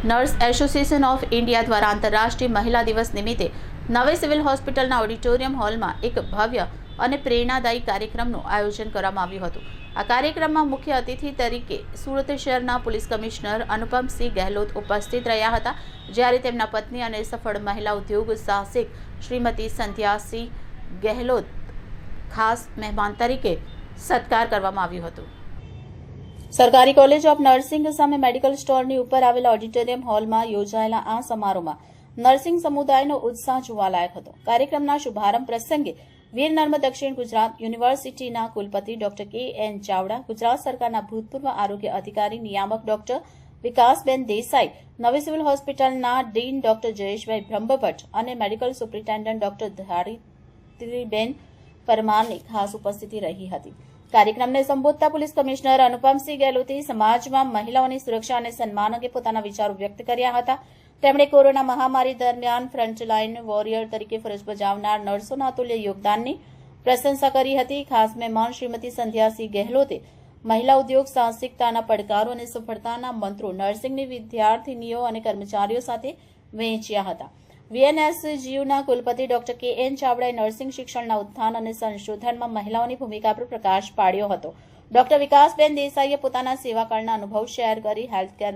Nurse association of India દ્વારા આંતરરાષ્ટ્રીય મહિલા દિવસ નિમિત્તે નવી સિવિલ હોસ્પિટલના ઓડિટોરિયમ હોલમાં એક ભવ્ય અને પ્રેરણાદાયી કાર્યક્રમનું આયોજન કરવામાં આવ્યું હતું। આ કાર્યક્રમમાં મુખ્ય અતિથિ તરીકે સુરત શહેરના પોલીસ કમિશનર અનુપમસિંહ ગહેલોત ઉપસ્થિત રહ્યા હતા, જ્યારે તેમના પત્ની અને સફળ મહિલા ઉદ્યોગ સાહસિક શ્રીમતી સંધ્યાસિંહ ગહેલોત ખાસ મહેમાન તરીકે સત્કાર કરવામાં આવ્યો હતો। સરકારી કોલેજ ઓફ નર્સિંગ સામે મેડિકલ સ્ટોરની ઉપર આવેલા ઓડિટોરિયમ હોલમાં યોજાયેલા આ સમારોહમાં નર્સિંગ સમુદાયનો ઉત્સાહ જોવાલાયક હતો। કાર્યક્રમના શુભારંભ પ્રસંગે વીર નર્મદ દક્ષિણ ગુજરાત યુનિવર્સિટીના કુલપતિ ડોક્ટર કે.એન. ચાવડા, ગુજરાત સરકારના ભૂતપૂર્વ આરોગ્ય અધિકારી નિયામક ડોક્ટર વિકાસબેન દેસાઈ, નવી સિવિલ હોસ્પિટલના ડીન ડોક્ટર જયેશભાઈ બ્રહ્મભટ્ટ અને મેડિકલ સુપ્રિન્ટેન્ડન્ટ ડોક્ટર ધારિત્રીબેન પરમારની ખાસ ઉપસ્થિતિ રહી હતી। કાર્યક્રમને સંબોધતા પોલીસ કમિશનર અનુપમસિંહ ગહેલોતે સમાજમાં મહિલાઓની સુરક્ષા અને સન્માન અંગે પોતાના વિચારો વ્યક્ત કર્યા હતા। તેમણે કોરોના મહામારી દરમિયાન ફ્રન્ટલાઇન વોરિયર તરીકે ફરજ બજાવનાર નર્સોના અતુલ્ય યોગદાનની પ્રશંસા કરી હતી। ખાસ મહેમાન શ્રીમતી સંધ્યાસિંહ ગહેલોતે મહિલા ઉદ્યોગ સાહસિકતાના પડકારો અને સફળતાના મંત્રો નર્સિંગની વિદ્યાર્થીનીઓ અને કર્મચારીઓ સાથે વહેંચ્યા હતા। વીએનએસજીયુના કુલપતિ ડોક્ટર કે.એન. ચાવડાએ નર્સિંગ શિક્ષણના ઉત્થાન અને સંશોધનમાં મહિલાઓની ભૂમિકા પર પ્રકાશ પાડ્યો હતો। ડોક્ટર વિકાસબેન દેસાઈએ પોતાના સેવાકાળના અનુભવ શેર કરી હેલ્થકેર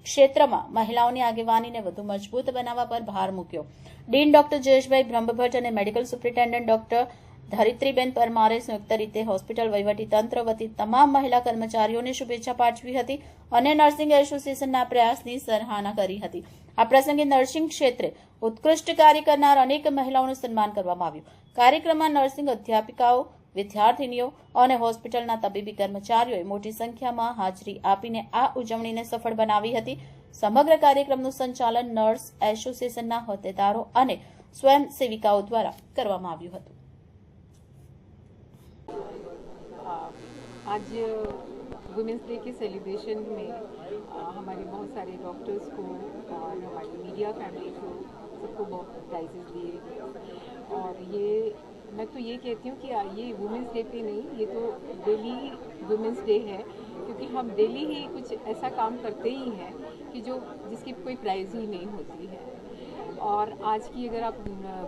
ક્ષેત્રમાં મહિલાઓની આગેવાનીને વધુ મજબૂત બનાવવા પર ભાર મૂક્યો। ડીન ડોક્ટર જયેશભાઈ બ્રહ્મભટ્ટ અને મેડિકલ સુપ્રિન્ટેન્ડન્ટ ડોક્ટર ધારિત્રીબેન પરમારે સંયુક્ત રીતે હોસ્પિટલ વહીવટીતંત્ર વતી તમામ મહિલા કર્મચારીઓને શુભેચ્છા પાઠવી હતી અને નર્સિંગ એસોસિએશનના પ્રયાસની સરાહના કરી હતી। આ પ્રસંગે નર્સિંગ ક્ષેત્રે ઉત્કૃષ્ટ કાર્ય કરનાર અનેક મહિલાઓનું સન્માન કરવામાં આવ્યું। કાર્યક્રમમાં નર્સિંગ અધ્યાપિકાઓ, વિદ્યાર્થીનીઓ અને હોસ્પિટલના તબીબી કર્મચારીઓએ મોટી સંખ્યામાં હાજરી આપીને આ ઉજવણીને સફળ બનાવી હતી। સમગ્ર કાર્યક્રમનું સંચાલન નર્સ એસોસિએશનના હોદ્દેદારો અને સ્વયંસેવિકાઓ દ્વારા કરવામાં આવ્યું હતું। आज वुमेंस डे के सेलिब्रेशन में हमारे बहुत सारे डॉक्टर्स को और हमारी मीडिया फैमिली को सबको बहुत प्राइजेस दिए और ये मैं तो ये कहती हूँ कि ये वुमेंस डे पे नहीं, ये तो डेली वुमेंस डे है, क्योंकि हम डेली ही कुछ ऐसा काम करते ही हैं कि जो जिसकी कोई प्राइज ही नहीं होती है। और आज की अगर आप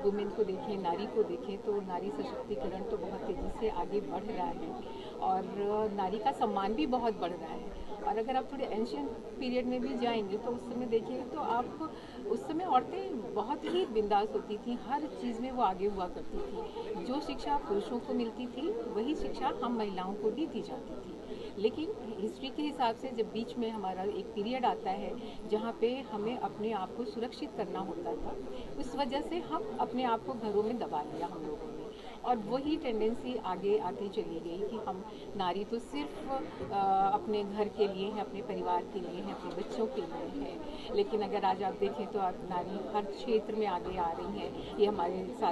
वुमेन को देखें, नारी को देखें, तो नारी सशक्तिकरण तो बहुत तेज़ी से आगे बढ़ रहा है और नारी का सम्मान भी बहुत बढ़ रहा है। और अगर आप थोड़े एंशियंट पीरियड में भी जाएंगे तो उस समय देखिएगा तो आप उस समय औरतें बहुत ही बिंदास होती थी, हर चीज़ में वो आगे हुआ करती थी। जो शिक्षा पुरुषों को मिलती थी वही शिक्षा हम महिलाओं को भी दी जाती थी। लेकिन हिस्ट्री के हिसाब से जब बीच में हमारा एक पीरियड आता है जहाँ पे हमें अपने आप को सुरक्षित करना होता था, उस वजह से हम अपने आप को घरों में दबा लिया हम लोगों ने, और वही टेंडेंसी आगे आती चली गई कि हम नारी तो सिर्फ अपने घर के लिए है, अपने परिवार के लिए है, अपने बच्चों के लिए है। लेकिन अगर आज आप देखें तो आप नारी हर क्षेत्र में आगे आ रही है। ये हमारे साथ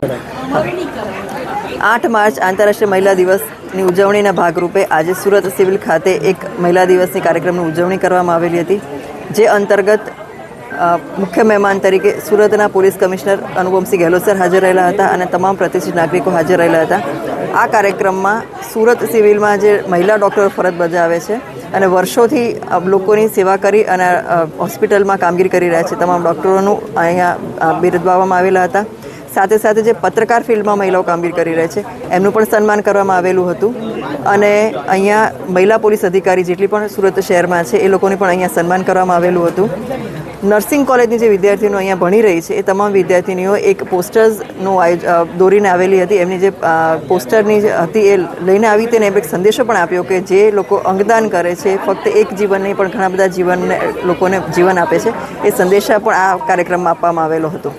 8 मार्च आंतरराष्ट्रीय महिला दिवसની ઉજવણીના ભાગરૂપે આજે સુરત સિવિલ ખાતે એક મહિલા દિવસની કાર્યક્રમની ઉજવણી કરવામાં આવેલી હતી, જે અંતર્ગત મુખ્ય મહેમાન તરીકે સુરતના police commissioner Anupamsinh Gehlot sir હાજર રહેલા હતા અને તમામ પ્રતિષ્ઠિત નાગરિકો હાજર રહેલા હતા। આ કાર્યક્રમમાં સુરત સિવિલમાં જે મહિલા ડૉક્ટરો ફરજ બજાવે છે અને વર્ષોથી લોકોની સેવા કરી અને હોસ્પિટલમાં કામગીરી કરી રહ્યા છે તમામ ડૉક્ટરોનું અહીંયા બિરદાવવામાં આવેલા હતા। સાથે સાથે જે પત્રકાર ફિલ્ડમાં મહિલાઓ કામગીરી કરી રહી છે એમનું પણ સન્માન કરવામાં આવેલું હતું અને અહીંયા મહિલા પોલીસ અધિકારી જેટલી પણ સુરત શહેરમાં છે એ લોકોને પણ અહીંયા સન્માન કરવામાં આવેલું હતું। નર્સિંગ કોલેજની જે વિદ્યાર્થીઓ અહીંયા ભણી રહી છે એ તમામ વિદ્યાર્થીનીઓ એક પોસ્ટર્સનું દોરીને આવેલી હતી। એમની જે પોસ્ટરની હતી એ લઈને આવી તેને એક સંદેશો પણ આપ્યો કે જે લોકો અંગદાન કરે છે ફક્ત એક જીવન નહીં પણ ઘણા બધા જીવનને લોકોને જીવન આપે છે, એ સંદેશા પણ આ કાર્યક્રમમાં આપવામાં આવેલો હતો।